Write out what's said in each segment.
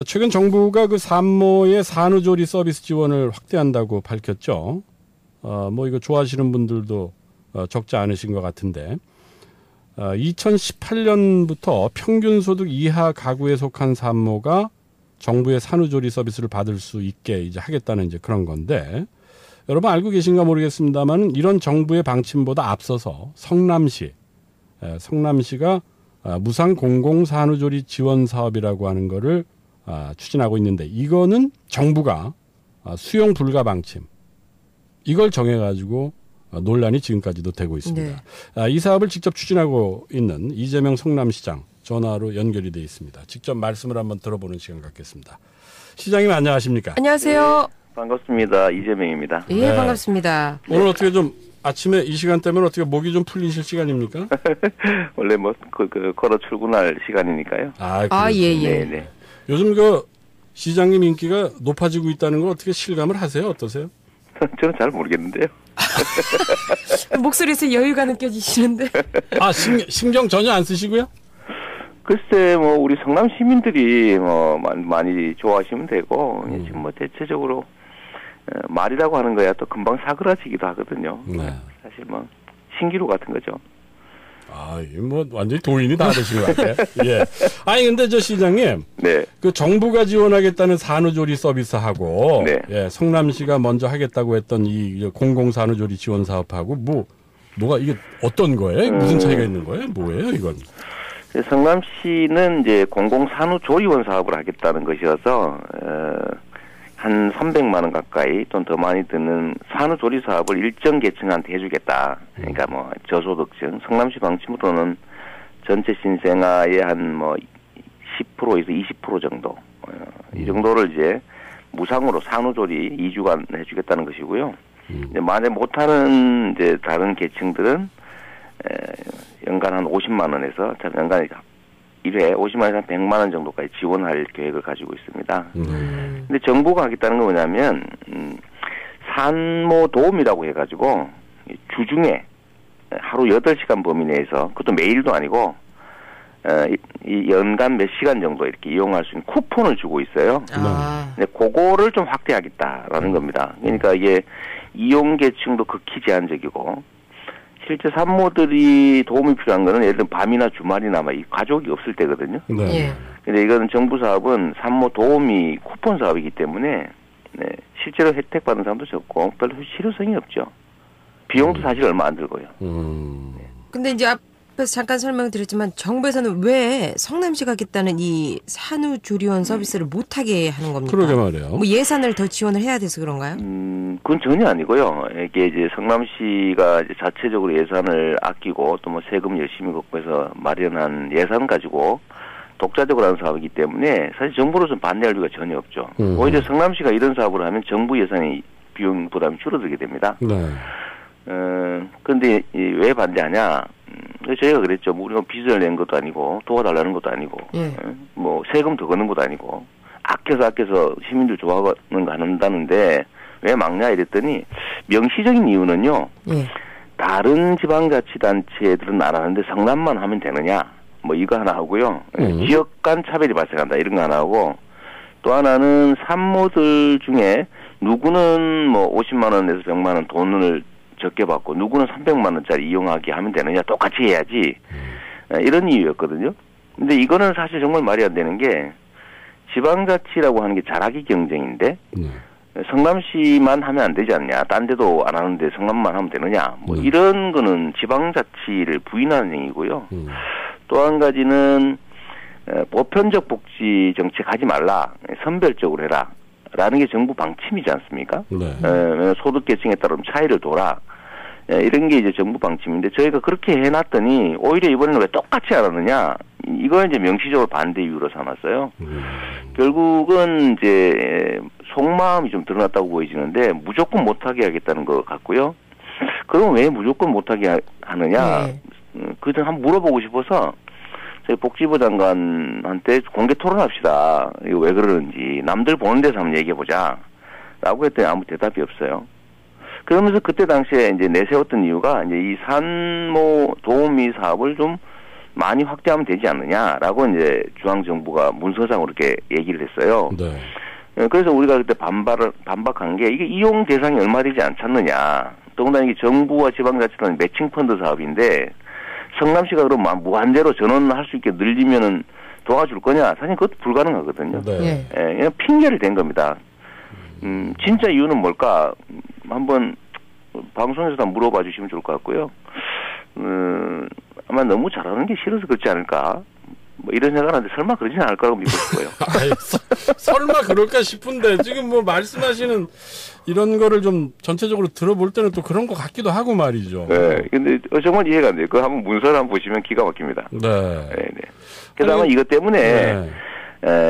최근 정부가 그 산모의 산후조리 서비스 지원을 확대한다고 밝혔죠. 이거 좋아하시는 분들도 적지 않으신 것 같은데, 2018년부터 평균 소득 이하 가구에 속한 산모가 정부의 산후조리 서비스를 받을 수 있게 이제 하겠다는 이제 그런 건데, 여러분 알고 계신가 모르겠습니다만 이런 정부의 방침보다 앞서서 성남시가 무상 공공 산후조리 지원 사업이라고 하는 거를 추진하고 있는데, 이거는 정부가 수용 불가 방침 이걸 정해가지고 논란이 지금까지도 되고 있습니다. 네. 이 사업을 직접 추진하고 있는 이재명 성남시장 전화로 연결이 돼 있습니다. 직접 말씀을 한번 들어보는 시간 갖겠습니다. 시장님 안녕하십니까? 안녕하세요. 네, 반갑습니다. 이재명입니다. 예, 네. 반갑습니다. 오늘 어떻게 좀 아침에 이 시간 때문에 어떻게 목이 좀 풀리실 시간입니까? 원래 걸어 출근할 시간이니까요. 예. 네네. 요즘 시장님 인기가 높아지고 있다는 걸 어떻게 실감을 하세요? 어떠세요? 저는 잘 모르겠는데요. 목소리에서 여유가 느껴지시는데. 신경 전혀 안 쓰시고요? 글쎄, 우리 성남 시민들이 많이 좋아하시면 되고, 지금 대체적으로 말이라고 하는 거야 또 금방 사그라지기도 하거든요. 네. 사실 신기루 같은 거죠. 완전히 도인이 다 되신 것 같아요. 예. 근데 시장님. 네. 그 정부가 지원하겠다는 산후조리 서비스하고. 네. 예, 성남시가 먼저 하겠다고 했던 이 공공산후조리 지원 사업하고 뭐가 이게 어떤 거예요? 무슨 차이가 있는 거예요? 뭐예요, 이건? 성남시는 이제 공공산후조리원 사업을 하겠다는 것이어서, 한 300만 원 가까이 또는 더 많이 드는 산후조리 사업을 일정 계층한테 해주겠다. 그러니까 저소득층, 성남시 방침으로는 전체 신생아의 한 10%에서 20% 정도, 이 정도를 이제 무상으로 산후조리 2주간 해주겠다는 것이고요. 만약 못하는 이제 다른 계층들은 연간 한 50만 원에서 연간 1회 50만 원에서 100만 원 정도까지 지원할 계획을 가지고 있습니다. 근데 정부가 하겠다는 건 뭐냐면, 산모 도우미라고 해가지고, 주중에 하루 8시간 범위 내에서, 그것도 매일도 아니고, 이 연간 몇 시간 정도 이렇게 이용할 수 있는 쿠폰을 주고 있어요. 근데 그거를 좀 확대하겠다라는 겁니다. 그러니까 이게 이용 계층도 극히 제한적이고, 실제 산모들이 도움이 필요한 거는 예를 들면 밤이나 주말이나 이 가족이 없을 때거든요. 네. 근데 이거는 정부 사업은 산모 도우미 쿠폰 사업이기 때문에 실제로 혜택 받는 사람도 적고 별로 실효성이 없죠. 비용도 사실 얼마 안 들고요. 근데 이제 앞에서 잠깐 설명드렸지만 정부에서는 왜 성남시가 하겠다는 이 산후조리원 서비스를 못하게 하는 겁니까? 그러게 말이에요. 예산을 더 지원을 해야 돼서 그런가요? 그건 전혀 아니고요. 이게 이제 성남시가 이제 자체적으로 예산을 아끼고 또 세금 열심히 걷고해서 마련한 예산 가지고 독자적으로 하는 사업이기 때문에 사실 정부로서는 반대할 이유가 전혀 없죠. 오히려 성남시가 이런 사업을 하면 정부 예산이 비용 부담이 줄어들게 됩니다. 네. 그런데 왜 반대하냐? 저희가 그랬죠. 우리가 빚을 낸 것도 아니고 도와달라는 것도 아니고 세금 더 걷는 것도 아니고 아껴서 시민들 좋아하는 거 안 한다는데 왜 막냐 이랬더니 명시적인 이유는요. 다른 지방자치단체들은 안 하는데 성남만 하면 되느냐? 이거 하나 하고요. 지역 간 차별이 발생한다 이런 거 하나 하고, 또 하나는 산모들 중에 누구는 50만 원에서 100만 원 돈을 적게 받고 누구는 300만 원짜리 이용하게 하면 되느냐, 똑같이 해야지, 이런 이유였거든요. 근데 이거는 사실 정말 말이 안 되는 게, 지방자치라고 하는 게 잘하기 경쟁인데 성남시만 하면 안 되지 않냐, 딴 데도 안 하는데 성남만 하면 되느냐, 이런 거는 지방자치를 부인하는 행위고요. 또 한 가지는 보편적 복지 정책 하지 말라, 선별적으로 해라 라는 게 정부 방침이지 않습니까? 소득 계층에 따라 차이를 둬라, 이런 게 이제 정부 방침인데, 저희가 그렇게 해놨더니 오히려 이번에는 왜 똑같이 안 하느냐, 이걸 이제 명시적으로 반대 이유로 삼았어요. 결국은 이제 속마음이 좀 드러났다고 보여지는데, 무조건 못하게 하겠다는 것 같고요. 그럼 왜 무조건 못하게 하느냐, 그좀 한번 물어보고 싶어서 저희 복지부 장관한테 공개 토론합시다. 이거 왜 그러는지, 남들 보는 데서 한번 얘기해보자 라고 했더니 아무 대답이 없어요. 그러면서 그때 당시에 이제 내세웠던 이유가 이제 이 산모 도우미 사업을 좀 많이 확대하면 되지 않느냐라고 이제 중앙정부가 문서상으로 이렇게 얘기를 했어요. 네. 그래서 우리가 그때 반박한 게 이게 이용 대상이 얼마 되지 않지 않느냐. 더군다나 이게 정부와 지방자치단의 매칭 펀드 사업인데 성남시가 그럼 무한대로 전원할 수 있게 늘리면은 도와줄 거냐? 사실 그것도 불가능하거든요. 네. 그냥 핑계를 댄 겁니다. 진짜 이유는 뭘까? 한번 방송에서도 물어봐 주시면 좋을 것 같고요. 아마 너무 잘하는 게 싫어서 그렇지 않을까? 뭐 이런 생각하는데 설마 그러지는 않을 거라고 믿고 싶어요. 아이, 설마 그럴까 싶은데 지금 뭐 말씀하시는 이런 거를 좀 전체적으로 들어볼 때는 또 그런 것 같기도 하고 말이죠. 네, 근데 정말 이해가 안 돼요. 그거 한번 문서를 한번 보시면 기가 막힙니다. 네. 네. 그래서 아마 이것 때문에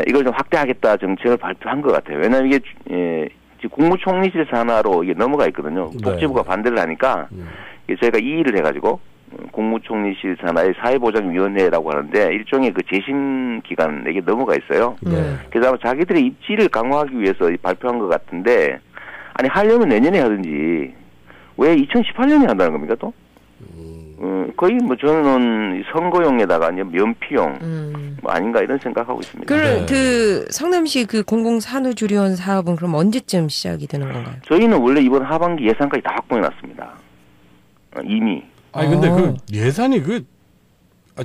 이걸 좀 확대하겠다 정책을 발표한 것 같아요. 왜냐하면 이게 지금 국무총리실 산하로 이게 넘어가 있거든요. 복지부가 반대를 하니까 저희가 이의를 해가지고 국무총리실 산하의 사회보장위원회라고 하는데 일종의 그 재심 기관에게 넘어가 있어요. 그래서 아마 자기들의 입지를 강화하기 위해서 발표한 것 같은데 아니 하려면 내년에 하든지 왜 2018년에 한다는 겁니까 또? 거의 뭐 저는 선거용에다가 아니면 면피용 뭐 아닌가 이런 생각하고 있습니다. 그 성남시 그 공공산후조리원 사업은 그럼 언제쯤 시작이 되는 건가요? 저희는 원래 이번 하반기 예산까지 다 확보해 놨습니다. 이미. 아니 근데 그 예산이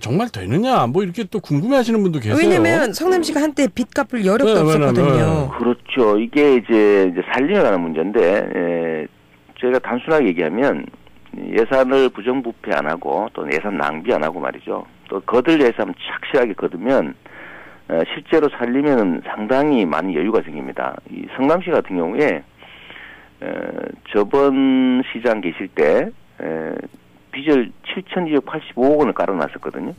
정말 되느냐 뭐 이렇게 또 궁금해하시는 분도 계세요. 왜냐면 성남시가 한때 빚 갚을 여력도 없었거든요. 그렇죠. 이게 이제 살려가는 문제인데 저희가 단순하게 얘기하면 예산을 부정부패 안 하고 또 예산 낭비 안 하고 말이죠. 또 거들 예산 착실하게 거두면 실제로 살리면은 상당히 많은 여유가 생깁니다. 이 성남시 같은 경우에 저번 시장 계실 때 빚을 7,285억 원을 깔아놨었거든요.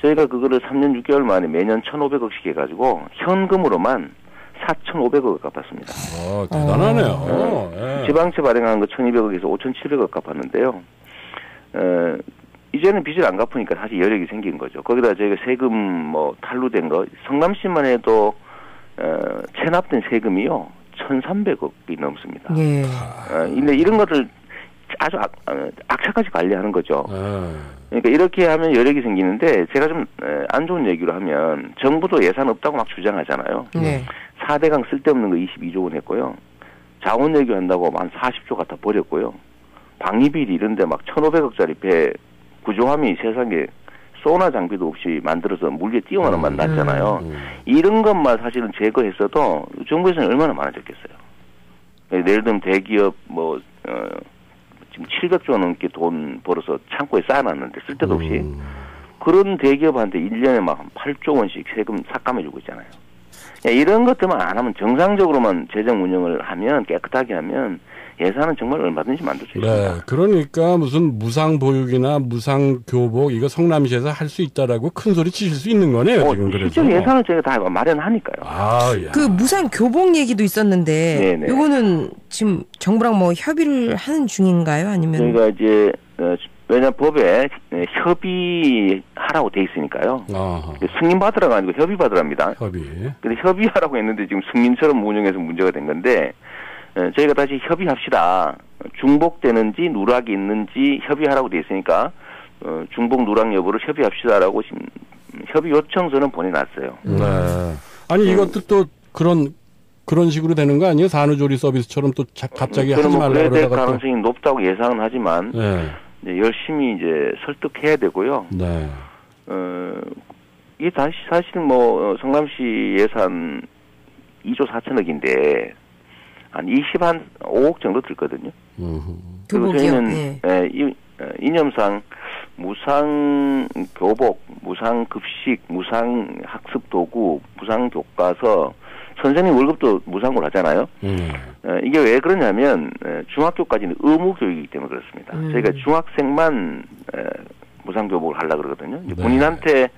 저희가 그거를 3년 6개월 만에 매년 1,500억씩 해가지고 현금으로만 4,500억을 갚았습니다. 대단하네요. 지방채 발행한 거 1,200억에서 5,700억 갚았는데요. 이제는 빚을 안 갚으니까 사실 여력이 생긴 거죠. 거기다 저희가 세금 뭐 탈루된 거 성남시만 해도 체납된 세금이요 1,300억이 넘습니다. 근데 이런 것들 아주 악착같이 관리하는 거죠. 그러니까 이렇게 하면 여력이 생기는데 제가 좀 안 좋은 얘기로 하면 정부도 예산 없다고 막 주장하잖아요. 4대강 쓸데없는 거 22조 원 했고요. 자원 외교한다고 한 40조 갖다 버렸고요. 방위비리 이런데 막 1,500억짜리 배 구조함이 세상에 소나 장비도 없이 만들어서 물 위에 띄워만 만났잖아요. 이런 것만 사실은 제거했어도 정부 예산이 얼마나 많아졌겠어요. 예를 들면 대기업 지금 700조 원 넘게 돈 벌어서 창고에 쌓아놨는데 쓸데도 없이 그런 대기업한테 1년에 막 한 8조 원씩 세금 삭감해주고 있잖아요. 이런 것들만 안 하면 정상적으로만 재정 운영을 하면 깨끗하게 하면 예산은 정말 얼마든지 만들 수 있습니다. 네, 그러니까 무슨 무상보육이나 무상교복 이거 성남시에서 할 수 있다라고 큰 소리 치실 수 있는 거네요. 지금 그래서. 실제 예산을 저희가 다 마련하니까요. 그 무상교복 얘기도 있었는데 이거는 지금 정부랑 뭐 협의를 하는 중인가요? 아니면 저희가 이제 왜냐 법에 협의하라고 돼 있으니까요. 승인 받으라가 아니고 협의 받으랍니다. 근데 협의하라고 했는데 지금 승인처럼 운영해서 문제가 된 건데 저희가 다시 협의합시다. 중복되는지 누락이 있는지 협의하라고 돼 있으니까 중복 누락 여부를 협의합시다라고 지금 협의 요청서는 보내놨어요. 아니 이것도 또 그런 식으로 되는 거 아니에요? 산후조리 서비스처럼 또 갑자기 하지 말라고 그래야 될 그러다가 가능성이 높다고 예상은 하지만 이제 열심히 이제 설득해야 되고요. 이게 다시 사실 뭐 성남시 예산 2조 4천억인데 한 25억 정도 들거든요. 그리고 저희는 이념상 무상 교복, 무상 급식, 무상 학습 도구, 무상 교과서, 선생님 월급도 무상으로 하잖아요. 이게 왜 그러냐면 중학교까지는 의무 교육이기 때문에 그렇습니다. 저희가 중학생만 무상 교복을 하려고 그러거든요. 군인한테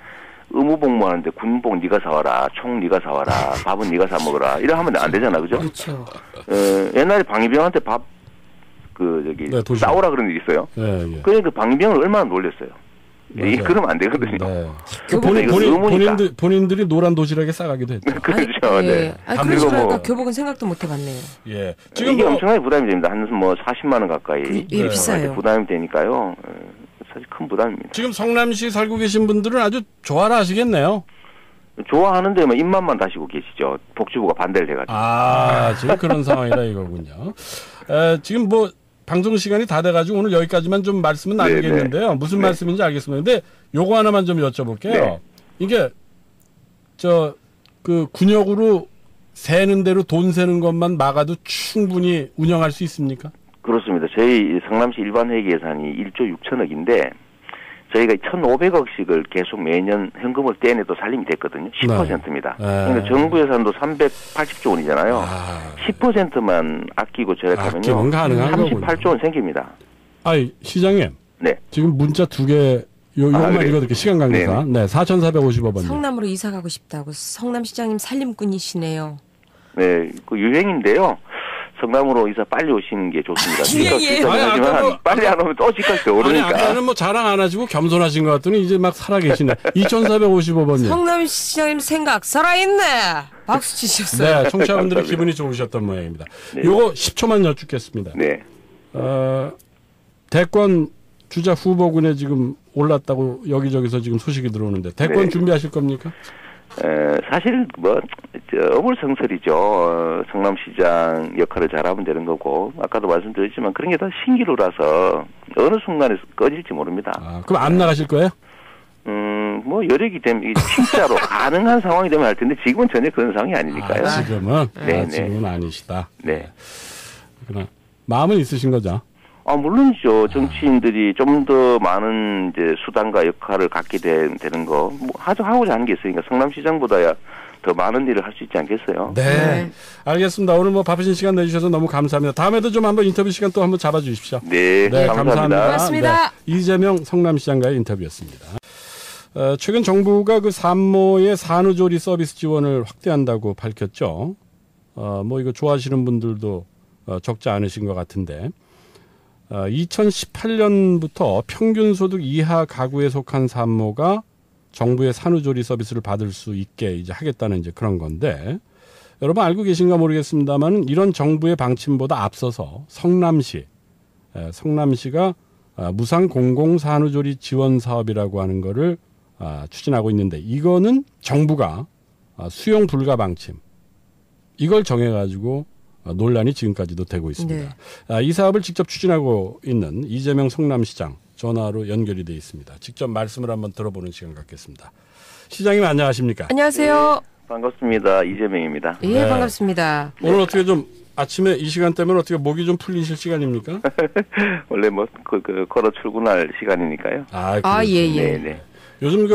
의무 복무하는데 군복 네가 사와라, 총 네가 사와라, 밥은 네가 사 먹어라 이래 하면 안 되잖아, 그죠? 그렇죠. 옛날에 방위병한테 밥 싸오라 그런 일이 있어요. 그러니까 방위병을 얼마나 놀렸어요. 그러면 안 되거든요. 본인들이 노란 도시락에 싸가기도 했죠. 그렇죠. 그래서 그러니까 교복은 생각도 못 해봤네요. 지금 이게 엄청나게 부담이 됩니다. 한 40만 원 가까이 비싸요. 부담이 되니까요. 사실 큰 부담입니다. 지금 성남시 살고 계신 분들은 아주 좋아라 하시겠네요. 좋아하는데 뭐 입맛만 다시고 계시죠. 복지부가 반대를 해가지고. 지금 그런 상황이다 이거군요. 지금 뭐 방송 시간이 다 돼가지고 오늘 여기까지만 좀 말씀은 나누겠는데요. 무슨 말씀인지 알겠습니다. 근데 요거 하나만 좀 여쭤볼게요. 이게 그 군역으로 세는 대로 돈 세는 것만 막아도 충분히 운영할 수 있습니까? 그렇습니다. 저희 성남시 일반 회계 예산이 1조 6천억인데 저희가 1,500억씩을 계속 매년 현금을 떼내도 살림이 됐거든요. 10%입니다. 그러니까 정부 예산도 380조 원이잖아요. 10%만 아끼고 절약하면요. 38조 원 생깁니다. 시장님. 네. 지금 문자 2개 요것만 읽어드릴게요. 시간 관계상. 네, 4,455번. 성남으로 이사 가고 싶다고 성남시장님 살림꾼이시네요. 네, 그 유행인데요. 성남으로 이사 빨리 오시는 게 좋습니다. 하지만 빨리 안 오면 또 집값이 오르니까. 아까는 뭐 자랑 안 하시고 겸손하신 것 같더니 이제 막 살아계시네. 2,455번님. 성남시장님 생각 살아있네. 박수 치셨어요. 네, 청취자분들의 기분이 좋으셨던 모양입니다. 네. 요거 10초만 여쭙겠습니다. 네. 대권 주자 후보군에 지금 올랐다고 여기저기서 지금 소식이 들어오는데 대권 준비하실 겁니까? 사실 어물성설이죠. 성남시장 역할을 잘하면 되는 거고 아까도 말씀드렸지만 그런 게 다 신기루라서 어느 순간에 꺼질지 모릅니다. 그럼 안 나가실 거예요? 뭐 여력이 되면 진짜로 가능한 상황이 되면 할 텐데 지금은 전혀 그런 상황이 아니니까요. 지금은? 지금은 아니시다. 네. 그러나 마음은 있으신 거죠? 물론이죠. 정치인들이 좀 더 많은 이제 수단과 역할을 갖게 되는 거, 뭐 하고자 하는 게 있으니까 성남시장보다야 더 많은 일을 할 수 있지 않겠어요? 네. 알겠습니다. 오늘 뭐 바쁘신 시간 내주셔서 너무 감사합니다. 다음에도 좀 한번 인터뷰 시간 또 한번 잡아주십시오. 네, 감사합니다. 고맙습니다. 네, 이재명 성남시장과의 인터뷰였습니다. 최근 정부가 그 산모의 산후조리 서비스 지원을 확대한다고 밝혔죠. 뭐 이거 좋아하시는 분들도 적지 않으신 것 같은데. 2018년부터 평균 소득 이하 가구에 속한 산모가 정부의 산후조리 서비스를 받을 수 있게 이제 하겠다는 이제 그런 건데, 여러분 알고 계신가 모르겠습니다만 이런 정부의 방침보다 앞서서 성남시가 무상 공공 산후조리 지원 사업이라고 하는 거를 추진하고 있는데, 이거는 정부가 수용 불가 방침 이걸 정해가지고 논란이 지금까지도 되고 있습니다. 네. 이 사업을 직접 추진하고 있는 이재명 성남시장 전화로 연결이 되어 있습니다. 직접 말씀을 한번 들어보는 시간 갖겠습니다. 시장님 안녕하십니까? 안녕하세요. 네, 반갑습니다. 이재명입니다. 예, 네. 반갑습니다. 오늘 어떻게 좀 아침에 이 시간 때문에 어떻게 목이 좀 풀리실 시간입니까? 원래 뭐 걸어 출근할 시간이니까요. 예. 네. 요즘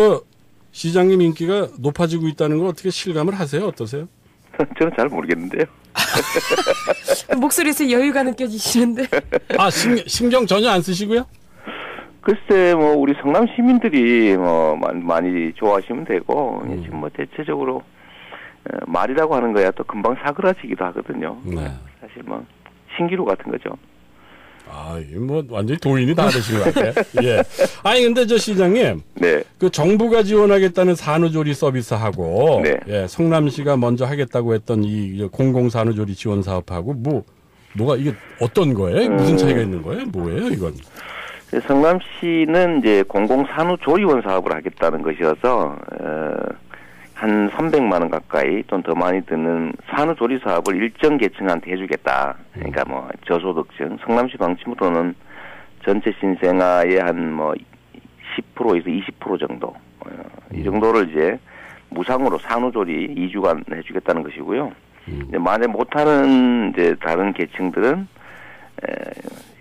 시장님 인기가 높아지고 있다는 걸 어떻게 실감을 하세요? 어떠세요? 저는 잘 모르겠는데요. 목소리에서 여유가 느껴지시는데. 신경 전혀 안 쓰시고요? 글쎄, 우리 성남 시민들이 많이 좋아하시면 되고, 지금 대체적으로, 말이라고 하는 거야 또 금방 사그라지기도 하거든요. 네. 사실 신기루 같은 거죠. 이게 완전히 도인이 다 되신 것 같아요. 예. 근데 시장님. 네. 그 정부가 지원하겠다는 산후조리 서비스하고. 네. 예, 성남시가 먼저 하겠다고 했던 이 공공 산후조리 지원 사업하고 뭐가 이게 어떤 거예요? 무슨 차이가 있는 거예요? 뭐예요, 이건? 성남시는 이제 공공 산후조리원 사업을 하겠다는 것이어서, 한 300만 원 가까이 또는 더 많이 드는 산후조리 사업을 일정 계층한테 해주겠다. 그러니까 저소득층. 성남시 방침으로는 전체 신생아의 한 10%에서 20% 정도. 이 정도를 이제 무상으로 산후조리 2주간 해주겠다는 것이고요. 이제 만약 못하는 이제 다른 계층들은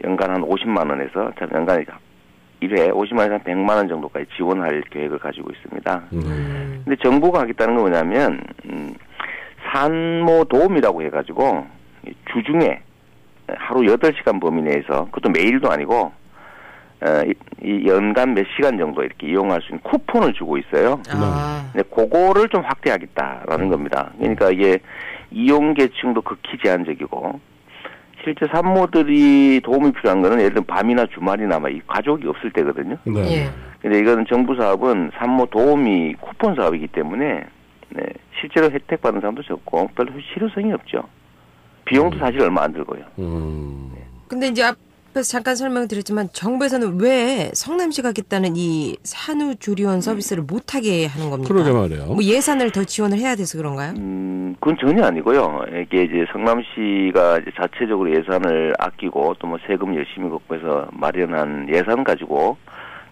연간 한 50만 원에서 연간 1회 50만 원에서 100만 원 정도까지 지원할 계획을 가지고 있습니다. 근데 정부가 하겠다는 건 뭐냐면 산모 도움이라고 해가지고 주중에 하루 8시간 범위 내에서, 그것도 매일도 아니고 이 연간 몇 시간 정도 이렇게 이용할 수 있는 쿠폰을 주고 있어요. 근데 그거를 좀 확대하겠다라는 겁니다. 그러니까 이게 이용 계층도 극히 제한적이고, 실제 산모들이 도움이 필요한 거는 예를 들면 밤이나 주말이나 이 가족이 없을 때거든요. 네. 근데 이거는 정부 사업은 산모 도움이 쿠폰 사업이기 때문에 실제로 혜택 받는 사람도 적고 별로 실효성이 없죠. 비용도 사실 얼마 안 들고요. 근데 이제 앞에서 잠깐 설명드렸지만 정부에서는 왜 성남시 가겠다는 이 산후조리원 서비스를 못하게 하는 겁니까? 그러게 말이에요. 뭐 예산을 더 지원을 해야 돼서 그런가요? 그건 전혀 아니고요. 이게 이제 성남시가 이제 자체적으로 예산을 아끼고 또 뭐 세금 열심히 걷고 해서 마련한 예산 가지고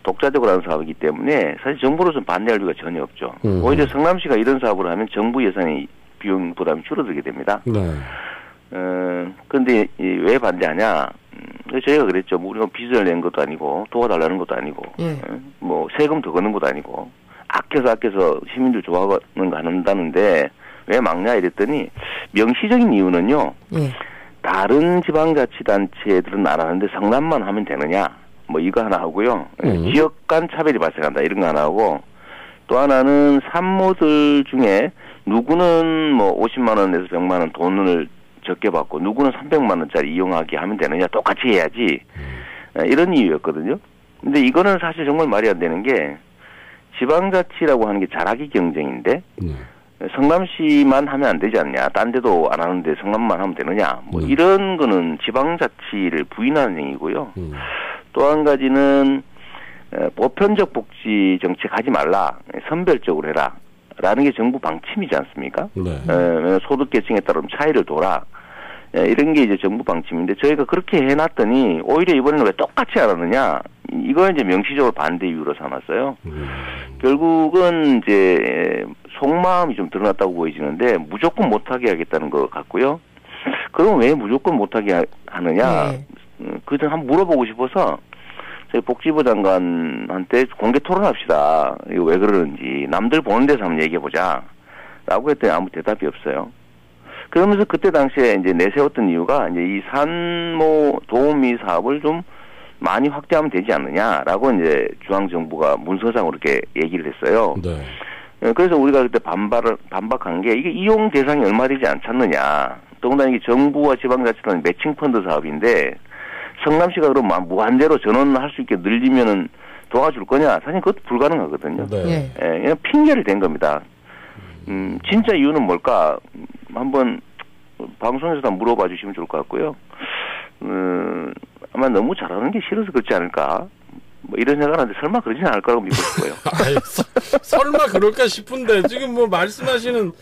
독자적으로 하는 사업이기 때문에 사실 정부로서는 반대할 이유가 전혀 없죠. 오히려 성남시가 이런 사업을 하면 정부 예산이 비용 부담이 줄어들게 됩니다. 네. 근데 왜 반대하냐? 저희가 그랬죠. 뭐 우리가 빚을 낸 것도 아니고 도와달라는 것도 아니고, 뭐 세금 더 걷는 것도 아니고, 아껴서 시민들 좋아하는 거 한다는데 왜 막냐 이랬더니 명시적인 이유는요. 다른 지방자치단체들은 안 하는데 성남만 하면 되느냐? 뭐 이거 하나 하고요. 지역 간 차별이 발생한다 이런 거 하나 하고, 또 하나는 산모들 중에 누구는 뭐 50만 원에서 100만 원 돈을 적게 받고 누구는 300만 원짜리 이용하게 하면 되느냐, 똑같이 해야지, 이런 이유였거든요. 근데 이거는 사실 정말 말이 안 되는 게 지방자치라고 하는 게 잘하기 경쟁인데 성남시만 하면 안 되지 않냐, 딴 데도 안 하는데 성남만 하면 되느냐, 뭐 이런 거는 지방자치를 부인하는 행위고요. 또 한 가지는 보편적 복지 정책 하지 말라, 선별적으로 해라 라는 게 정부 방침이지 않습니까? 소득 계층에 따른 차이를 둬라, 이런 게 이제 정부 방침인데 저희가 그렇게 해놨더니 오히려 이번에는 왜 똑같이 안 하느냐, 이걸 이제 명시적으로 반대 이유로 삼았어요. 결국은 이제 속마음이 좀 드러났다고 보여지는데 무조건 못하게 하겠다는 것 같고요. 그럼 왜 무조건 못하게 하느냐? 그 점 한번 물어보고 싶어서 저희 복지부 장관한테 공개 토론합시다. 이거 왜 그러는지, 남들 보는 데서 한번 얘기해보자 라고 했더니 아무 대답이 없어요. 그러면서 그때 당시에 이제 내세웠던 이유가 이제 이 산모 도우미 사업을 좀 많이 확대하면 되지 않느냐라고 이제 중앙정부가 문서상으로 이렇게 얘기를 했어요. 그래서 우리가 그때 반박한 게 이게 이용 대상이 얼마 되지 않지 않느냐. 더군다나 이게 정부와 지방자치단의 매칭 펀드 사업인데 성남시가 그럼 무한대로 전원을 할 수 있게 늘리면은 도와줄 거냐? 사실 그것도 불가능하거든요. 그냥 핑계를 댄 겁니다. 진짜 이유는 뭘까? 한번 방송에서도 물어봐 주시면 좋을 것 같고요. 아마 너무 잘하는 게 싫어서 그렇지 않을까? 뭐 이런 생각을 하는데 설마 그러지는 않을 거라고 믿고 싶어요. 설마 그럴까 싶은데 지금 뭐 말씀하시는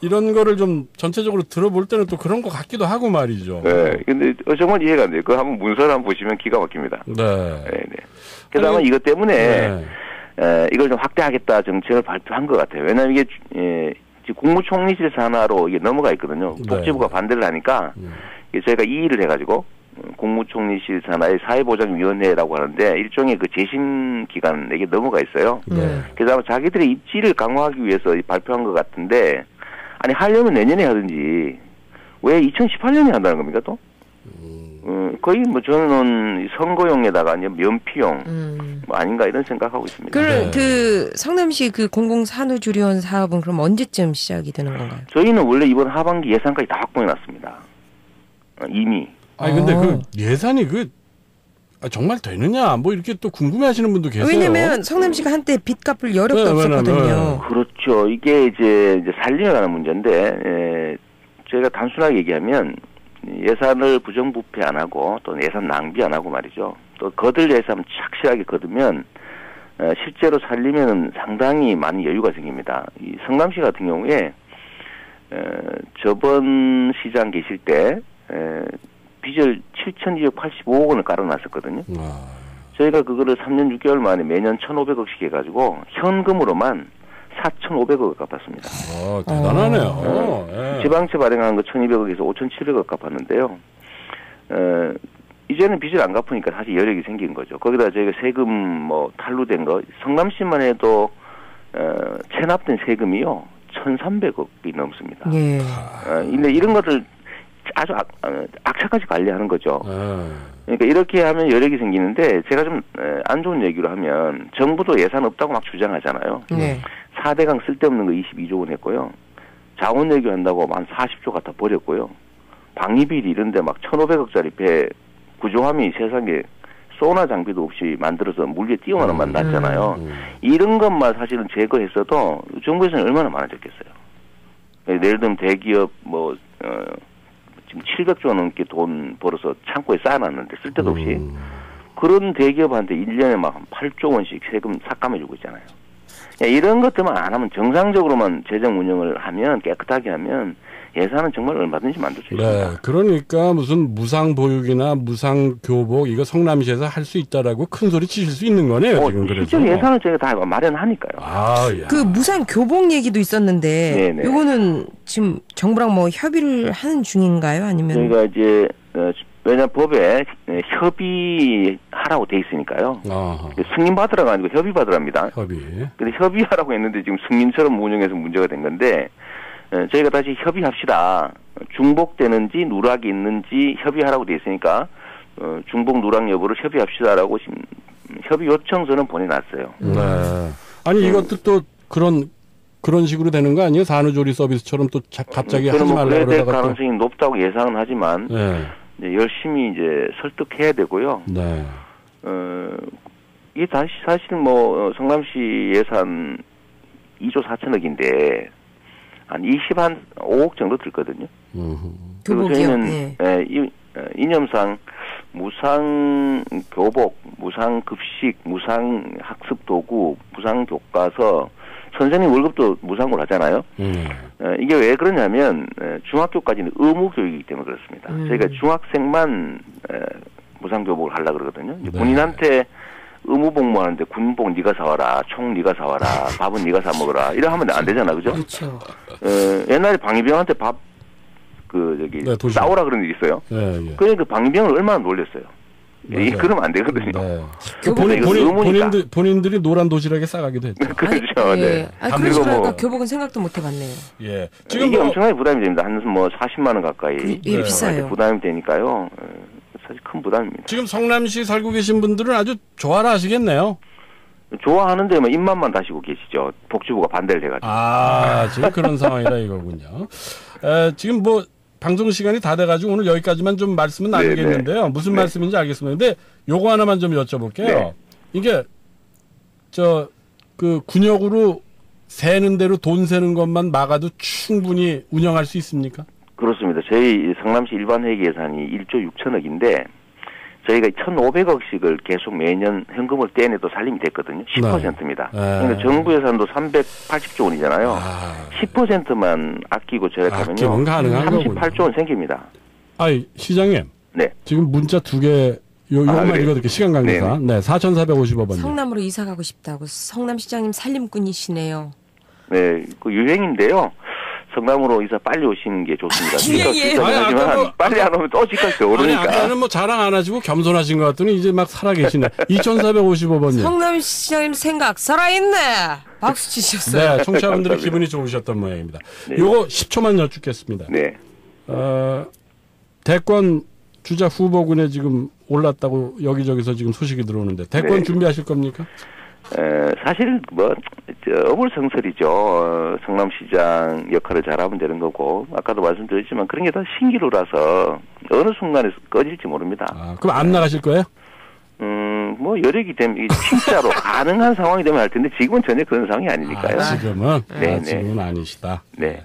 이런 거를 좀 전체적으로 들어볼 때는 또 그런 것 같기도 하고 말이죠. 네, 근데 정말 이해가 안 돼요. 그거 한번 문서를 한번 보시면 기가 막힙니다. 그래서 아마 이것 때문에 이걸 좀 확대하겠다 정책을 발표한 것 같아요. 왜냐하면 이게 지금 국무총리실 산하로 이게 넘어가 있거든요. 복지부가 반대를 하니까 저희가 이의를 해가지고 국무총리실 산하의 사회보장위원회라고 하는데 일종의 그 재심 기관에게 넘어가 있어요. 그래서 아마 자기들의 입지를 강화하기 위해서 발표한 것 같은데, 아니 하려면 내년에 하든지 왜 2018년에 한다는 겁니까 또? 거의 뭐 저는 선거용에다가 아니면 면피용 뭐 아닌가 이런 생각하고 있습니다. 그 성남시 그 공공산후조리원 사업은 그럼 언제쯤 시작이 되는 건가요? 저희는 원래 이번 하반기 예산까지 다 확보해놨습니다. 이미. 아니 근데 그 예산이 정말 되느냐 뭐 이렇게 또 궁금해하시는 분도 계세요. 왜냐면 성남시가 한때 빚 갚을 여력도 없었거든요. 그렇죠. 이게 이제 살려가는 문제인데 저희가 단순하게 얘기하면 예산을 부정부패 안 하고 또 예산 낭비 안 하고 말이죠. 또 거들 예산 착실하게 거두면 실제로 살리면은 상당히 많은 여유가 생깁니다. 이 성남시 같은 경우에 저번 시장 계실 때 빚을 7,285억 원을 깔아놨었거든요. 저희가 그거를 3년 6개월 만에 매년 1,500억씩 해가지고 현금으로만 4,500억을 갚았습니다. 대단하네요. 지방채 발행한 거 1,200억에서 5,700억 갚았는데요. 이제는 빚을 안 갚으니까 사실 여력이 생긴 거죠. 거기다 저희가 세금 뭐 탈루된 거, 성남시만 해도 체납된 세금이요 1,300억이 넘습니다. 근데 이런 것들 아주 악착같이 관리하는 거죠. 그러니까 이렇게 하면 여력이 생기는데, 제가 좀 안 좋은 얘기로 하면 정부도 예산 없다고 막 주장하잖아요. 4대강 쓸데없는 거 22조 원 했고요. 자원 외교한다고 한 40조 갖다 버렸고요. 방위비리 이런데 막 1,500억짜리 배 구조함이 세상에 소나 장비도 없이 만들어서 물 위에 띄워만 만났잖아요. 이런 것만 사실은 제거했어도 정부에서는 얼마나 많아졌겠어요. 예를 들면 대기업 지금 700조 넘게 돈 벌어서 창고에 쌓아놨는데 쓸 데도 없이 그런 대기업한테 1년에 막 한 8조 원씩 세금 삭감해주고 있잖아요. 이런 것들만 안 하면 정상적으로만 재정 운영을 하면 깨끗하게 하면 예산은 정말 얼마든지 만들 수 있습니다. 네, 그러니까 무슨 무상보육이나 무상교복 이거 성남시에서 할 수 있다라고 큰 소리 치실 수 있는 거네요. 지금 그래서. 실제 예산을 저희가 다 마련하니까요. 아, 야. 그 무상 교복 얘기도 있었는데 네네. 요거는 지금 정부랑 뭐 협의를 하는 중인가요? 아니면 저희가 이제 왜냐 법에 협의하라고 돼 있으니까요. 아하. 승인 받으라가 아니고 협의 받으랍니다. 협의. 근데 협의하라고 했는데 지금 승인처럼 운영해서 문제가 된 건데 저희가 다시 협의합시다. 중복되는지 누락이 있는지 협의하라고 돼 있으니까 중복 누락 여부를 협의합시다라고 지금 협의 요청서는 보내놨어요. 네. 아니 이것도 또 그런 식으로 되는 거 아니에요? 산후조리 서비스처럼 또 갑자기 하지 말라고 그래야 될 그러다가 가능성이 높다고 예상은 하지만 네. 이제 열심히 이제 설득해야 되고요. 네. 이게 다시 사실 뭐 성남시 예산 2조 4천억인데 한 25억 정도 들거든요. 그리고 교복이요? 저희는 이념상 무상 교복, 무상 급식, 무상 학습 도구, 무상 교과서, 선생님 월급도 무상으로 하잖아요. 이게 왜 그러냐면 중학교까지는 의무 교육이기 때문에 그렇습니다. 저희가 중학생만 무상 교복을 하려고 그러거든요. 네. 군인한테 의무 복무하는데 군복 네가 사와라, 총 네가 사와라, 밥은 네가 사 먹어라 이래 하면 안 되잖아, 그죠? 그렇죠. 옛날에 방위병한테 네, 싸우라 그런 일이 있어요. 네, 예. 그러니까 방위병을 얼마나 놀렸어요. 이게 맞아요. 그러면 안 되거든요. 네. 교복은 본인들이 노란 도시락에 싸가기도 했죠. 그렇죠. 네. 그러니까 뭐, 교복은 생각도 못 해봤네요. 예. 지금 이게 엄청나게 부담이 됩니다. 한 뭐 40만 원 가까이 비싸요. 부담이 되니까요. 사실 큰 부담입니다. 지금 성남시 살고 계신 분들은 아주 좋아라 하시겠네요. 좋아하는데 뭐 입맛만 다시고 계시죠. 복지부가 반대를 해가지고. 지금 그런 상황이라 이거군요. 지금 뭐 방송 시간이 다 돼가지고 오늘 여기까지만 좀 말씀은 나누겠는데요. 무슨 말씀인지 알겠습니다. 근데 요거 하나만 좀 여쭤볼게요. 네. 이게 그 군역으로 세는 대로 돈 세는 것만 막아도 충분히 운영할 수 있습니까? 그렇습니다. 저희 성남시 일반 회계 예산이 1조 6천억인데 저희가 1,500억씩을 계속 매년 현금을 떼내도 살림이 됐거든요. 10%입니다. 그러니까 정부 예산도 380조 원이잖아요. 10%만 아끼고 절약하면요. 38조 원 생깁니다. 시장님. 네. 지금 문자 2개 요것만 읽어드릴게요. 시간 관계상. 네. 4,455번. 성남으로 이사 가고 싶다고 성남시장님 살림꾼이시네요. 네. 그 유행인데요. 성남으로 이사 빨리 오시는 게 좋습니다. 하지만 빨리 안 오면 또 집값이 오르니까. 아까는 뭐 자랑 안 하시고 겸손하신 것 같더니 이제 막 살아계시네. 2,455번님. 성남시장님 생각 살아있네. 박수 치셨어요. 네, 청취자분들의 기분이 좋으셨던 모양입니다. 네. 요거 10초만 여쭙겠습니다. 네. 대권 주자 후보군에 지금 올랐다고 여기저기서 지금 소식이 들어오는데 대권 준비하실 겁니까? 사실 뭐 어불성설이죠. 성남시장 역할을 잘하면 되는 거고 아까도 말씀드렸지만 그런 게 다 신기루라서 어느 순간에 꺼질지 모릅니다. 그럼 안 나가실 거예요? 뭐 여력이 되면 진짜로 가능한 상황이 되면 할 텐데 지금은 전혀 그런 상황이 아니니까요. 지금은? 네, 지금은 아니시다. 네.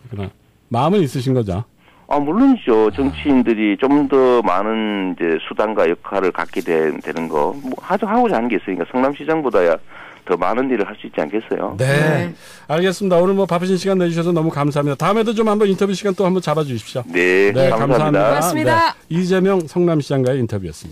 그러나 마음은 있으신 거죠? 물론이죠. 정치인들이 좀 더 많은 이제 수단과 역할을 갖게 되는 거, 뭐, 하고자 하는 게 있으니까 성남시장보다야 더 많은 일을 할 수 있지 않겠어요? 네. 알겠습니다. 오늘 뭐 바쁘신 시간 내주셔서 너무 감사합니다. 다음에도 좀 한번 인터뷰 시간 또 한번 잡아주십시오. 네, 감사합니다. 고맙습니다. 네. 이재명 성남시장과의 인터뷰였습니다.